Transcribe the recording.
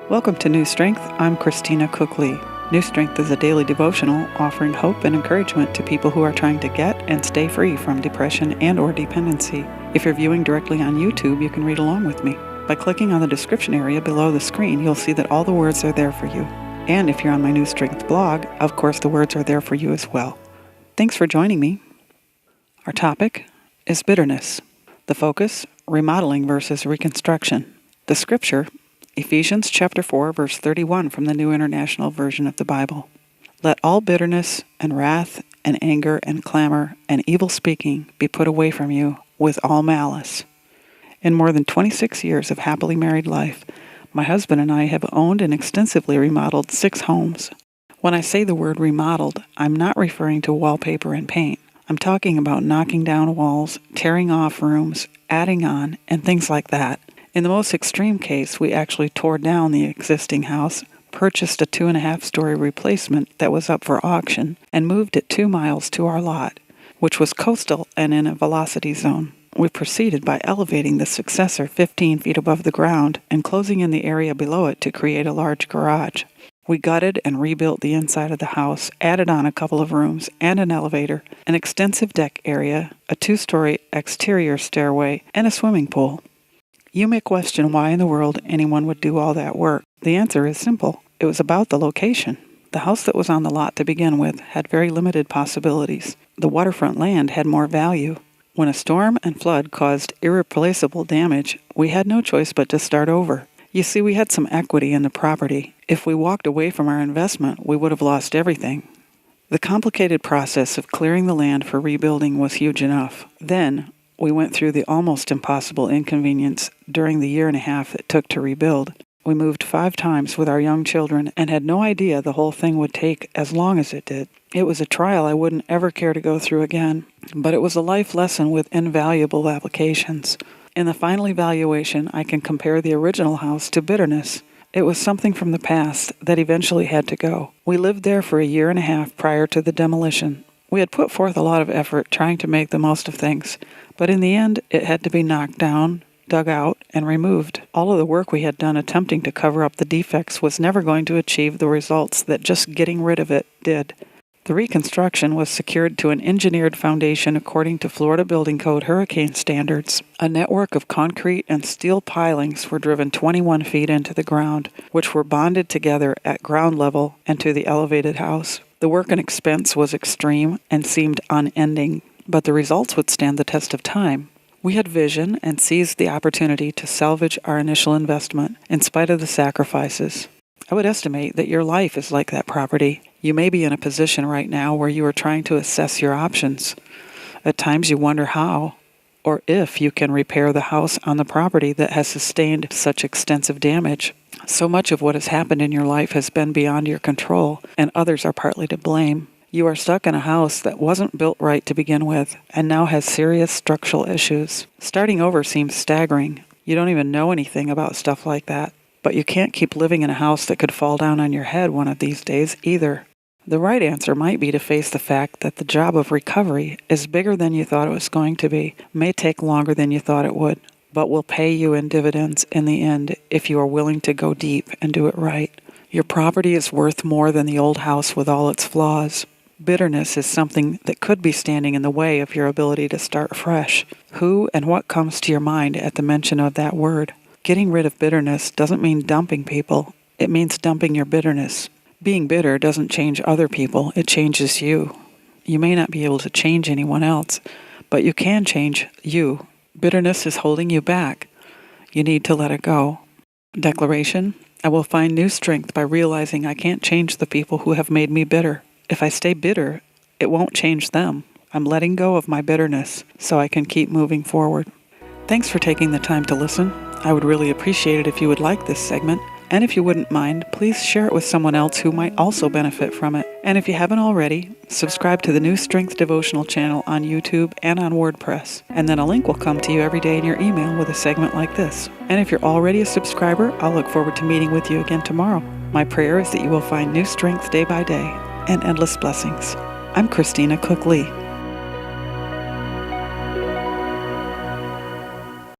Welcome to New Strength. I'm Christina Cook-Lee. New Strength is a daily devotional offering hope and encouragement to people who are trying to get and stay free from depression and or dependency. If you're viewing directly on YouTube, you can read along with me. By clicking on the description area below the screen, you'll see that all the words are there for you. And if you're on my New Strength blog, of course the words are there for you as well. Thanks for joining me. Our topic is bitterness. The focus, remodeling versus reconstruction. The scripture, Ephesians chapter 4, verse 31 from the New International Version of the Bible. Let all bitterness and wrath and anger and clamor and evil speaking be put away from you with all malice. In more than 26 years of happily married life, my husband and I have owned and extensively remodeled 6 homes. When I say the word remodeled, I'm not referring to wallpaper and paint. I'm talking about knocking down walls, tearing off rooms, adding on, and things like that. In the most extreme case, we actually tore down the existing house, purchased a 2.5-story replacement that was up for auction, and moved it 2 miles to our lot, which was coastal and in a velocity zone. We proceeded by elevating the successor 15 feet above the ground and closing in the area below it to create a large garage. We gutted and rebuilt the inside of the house, added on a couple of rooms and an elevator, an extensive deck area, a 2-story exterior stairway, and a swimming pool. You may question why in the world anyone would do all that work. The answer is simple. It was about the location. The house that was on the lot to begin with had very limited possibilities. The waterfront land had more value. When a storm and flood caused irreplaceable damage, we had no choice but to start over. You see, we had some equity in the property. If we walked away from our investment, we would have lost everything. The complicated process of clearing the land for rebuilding was huge enough. Then, we went through the almost impossible inconvenience during the 1.5 years it took to rebuild. We moved 5 times with our young children and had no idea the whole thing would take as long as it did. It was a trial I wouldn't ever care to go through again, but it was a life lesson with invaluable applications. In the final evaluation, I can compare the original house to bitterness. It was something from the past that eventually had to go. We lived there for 1.5 years prior to the demolition. We had put forth a lot of effort trying to make the most of things, but in the end, it had to be knocked down, dug out, and removed. All of the work we had done attempting to cover up the defects was never going to achieve the results that just getting rid of it did. The reconstruction was secured to an engineered foundation according to Florida Building Code hurricane standards. A network of concrete and steel pilings were driven 21 feet into the ground, which were bonded together at ground level and to the elevated house. The work and expense was extreme and seemed unending, but the results would stand the test of time. We had vision and seized the opportunity to salvage our initial investment in spite of the sacrifices. I would estimate that your life is like that property. You may be in a position right now where you are trying to assess your options. At times you wonder how or if you can repair the house on the property that has sustained such extensive damage. So much of what has happened in your life has been beyond your control, and others are partly to blame. You are stuck in a house that wasn't built right to begin with and now has serious structural issues. Starting over seems staggering. You don't even know anything about stuff like that. But you can't keep living in a house that could fall down on your head one of these days either. The right answer might be to face the fact that the job of recovery is bigger than you thought it was going to be, may take longer than you thought it would, but will pay you in dividends in the end if you are willing to go deep and do it right. Your property is worth more than the old house with all its flaws. Bitterness is something that could be standing in the way of your ability to start fresh. Who and what comes to your mind at the mention of that word? Getting rid of bitterness doesn't mean dumping people. It means dumping your bitterness. Being bitter doesn't change other people. It changes you. You may not be able to change anyone else, but you can change you. Bitterness is holding you back. You need to let it go. Declaration: I will find new strength by realizing I can't change the people who have made me bitter. If I stay bitter, it won't change them. I'm letting go of my bitterness so I can keep moving forward. Thanks for taking the time to listen. I would really appreciate it if you would like this segment, and if you wouldn't mind, please share it with someone else who might also benefit from it. And if you haven't already, subscribe to the New Strength Devotional channel on YouTube and on WordPress, and then a link will come to you every day in your email with a segment like this. And if you're already a subscriber, I'll look forward to meeting with you again tomorrow. My prayer is that you will find new strength day by day and endless blessings. I'm Christina Cook-Lee.